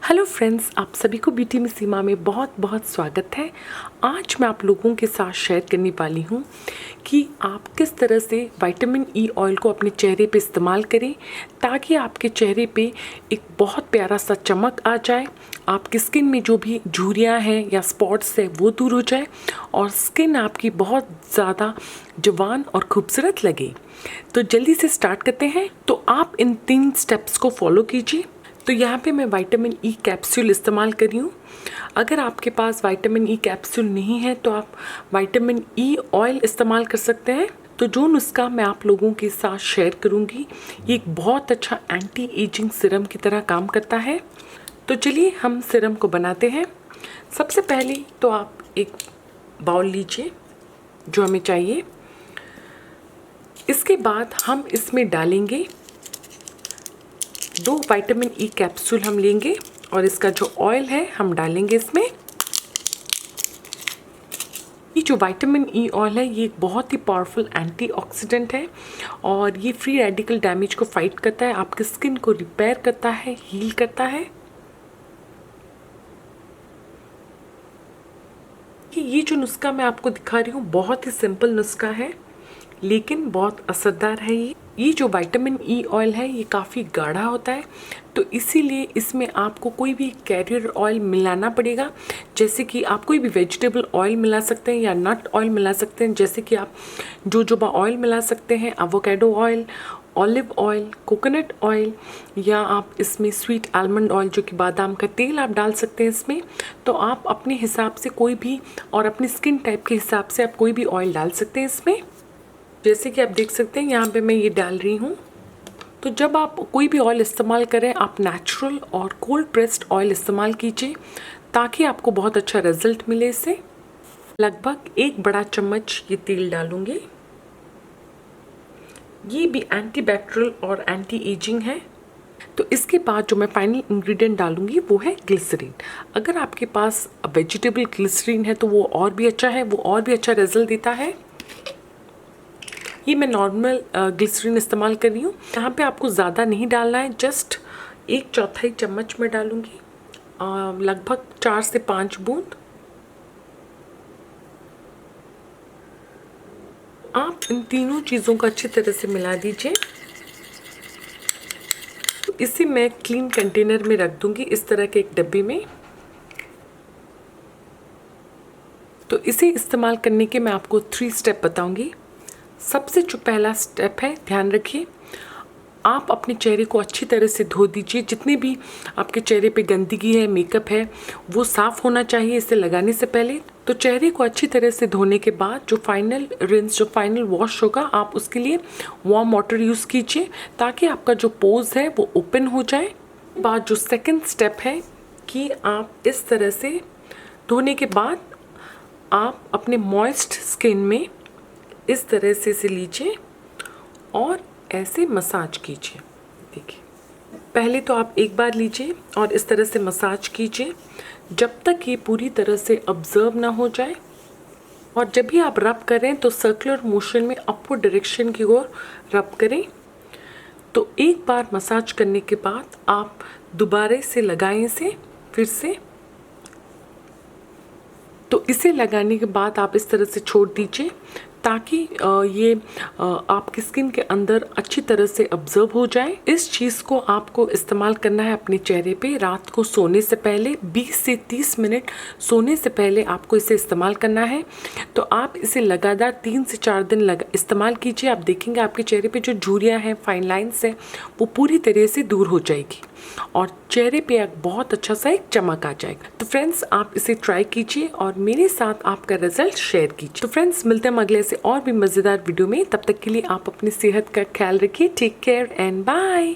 Hello friends, आप सभी को ब्यूटी में सीमा में बहुत बहुत स्वागत है। आज मैं आप लोगों के साथ शेयर करने वाली हूँ कि आप किस तरह से विटामिन ई ऑयल को अपने चेहरे पे इस्तेमाल करें ताकि आपके चेहरे पे एक बहुत प्यारा सा चमक आ जाए, आपकी स्किन में जो भी झुर्रियाँ हैं या स्पॉट्स है वो दूर हो जाए और स्किन आपकी बहुत ज़्यादा जवान और खूबसूरत लगे। तो जल्दी से स्टार्ट करते हैं। तो आप इन 3 स्टेप्स को फॉलो कीजिए। तो यहाँ पे मैं विटामिन ई कैप्सूल इस्तेमाल कर रही हूँ। अगर आपके पास विटामिन ई कैप्सूल नहीं है तो आप विटामिन ई ऑयल इस्तेमाल कर सकते हैं। तो जो नुस्खा मैं आप लोगों के साथ शेयर करूँगी ये एक बहुत अच्छा एंटी एजिंग सीरम की तरह काम करता है। तो चलिए हम सीरम को बनाते हैं। सबसे पहले तो आप एक बाउल लीजिए जो हमें चाहिए। इसके बाद हम इसमें डालेंगे 2 विटामिन ई कैप्सूल हम लेंगे और इसका जो ऑयल है हम डालेंगे इसमें। ये जो विटामिन ई ऑयल है ये एक बहुत ही पावरफुल एंटीऑक्सीडेंट है और ये फ्री रेडिकल डैमेज को फाइट करता है, आपकी स्किन को रिपेयर करता है, हील करता है। ये जो नुस्खा मैं आपको दिखा रही हूँ बहुत ही सिंपल नुस्खा है लेकिन बहुत असरदार है। ये जो विटामिन ई ऑयल है ये काफ़ी गाढ़ा होता है तो इसीलिए इसमें आपको कोई भी कैरियर ऑयल मिलाना पड़ेगा। जैसे कि आप कोई भी वेजिटेबल ऑयल मिला सकते हैं या नट ऑयल मिला सकते हैं, जैसे कि आप जोजोबा ऑयल मिला सकते हैं, avocado oil, olive oil, coconut oil, या आप इसमें स्वीट आलमंड ऑयल जो कि बादाम का तेल आप डाल सकते हैं इसमें। तो आप अपने हिसाब से कोई भी और अपनी स्किन टाइप के हिसाब से आप कोई भी ऑयल डाल सकते हैं इसमें। जैसे कि आप देख सकते हैं यहाँ पे मैं ये डाल रही हूँ। तो जब आप कोई भी ऑयल इस्तेमाल करें आप नेचुरल और कोल्ड प्रेस्ड ऑयल इस्तेमाल कीजिए ताकि आपको बहुत अच्छा रिजल्ट मिले। इससे लगभग 1 बड़ा चम्मच ये तेल डालूंगी। ये भी एंटी बैक्टीरियल और एंटी एजिंग है। तो इसके बाद जो मैं फाइनल इंग्रेडिएंट डालूंगी वो है ग्लिसरीन। अगर आपके पास वेजिटेबल ग्लिसरीन है तो वो और भी अच्छा है, वो और भी अच्छा रिजल्ट देता है। ये मैं नॉर्मल ग्लिसरीन इस्तेमाल कर रही हूँ। यहाँ पे आपको ज़्यादा नहीं डालना है, जस्ट 1/4 चम्मच में डालूँगी, लगभग 4 से 5 बूंद। आप इन तीनों चीज़ों को अच्छी तरह से मिला दीजिए। तो इसे मैं क्लीन कंटेनर में रख दूँगी, इस तरह के एक डब्बे में। तो इसे इस्तेमाल करने के मैं आपको 3 स्टेप बताऊँगी। सबसे जो पहला स्टेप है, ध्यान रखिए, आप अपने चेहरे को अच्छी तरह से धो दीजिए। जितनी भी आपके चेहरे पे गंदगी है, मेकअप है, वो साफ़ होना चाहिए इसे लगाने से पहले। तो चेहरे को अच्छी तरह से धोने के बाद जो फाइनल रिंस, जो फाइनल वॉश होगा, आप उसके लिए वार्म वाटर यूज़ कीजिए ताकि आपका जो पोर्स है वो ओपन हो जाए। बाद जो सेकंड स्टेप है कि आप इस तरह से धोने के बाद आप अपने मॉइस्ट स्किन में इस तरह से इसे लीजिए और ऐसे मसाज कीजिए। देखिए, पहले तो आप एक बार लीजिए और इस तरह से मसाज कीजिए जब तक ये पूरी तरह से ऑब्जर्व ना हो जाए। और जब भी आप रब करें तो सर्कुलर मोशन में अपवर्ड डायरेक्शन की ओर रब करें। तो एक बार मसाज करने के बाद आप दोबारा से लगाएं इसे फिर से। तो इसे लगाने के बाद आप इस तरह से छोड़ दीजिए ताकि ये आपकी स्किन के अंदर अच्छी तरह से ऑब्जर्व हो जाए। इस चीज़ को आपको इस्तेमाल करना है अपने चेहरे पे रात को सोने से पहले। 20 से 30 मिनट सोने से पहले आपको इसे इस्तेमाल करना है। तो आप इसे लगातार 3 से 4 दिन इस्तेमाल कीजिए। आप देखेंगे आपके चेहरे पे जो झुर्रियाँ हैं, फाइन लाइन्स हैं, वो पूरी तरह से दूर हो जाएगी और चेहरे पे एक बहुत अच्छा सा एक चमक आ जाएगा। तो फ्रेंड्स, आप इसे ट्राई कीजिए और मेरे साथ आपका रिजल्ट शेयर कीजिए। तो फ्रेंड्स, मिलते हैं अगले से और भी मज़ेदार वीडियो में। तब तक के लिए आप अपनी सेहत का ख्याल रखिए। Take care and bye.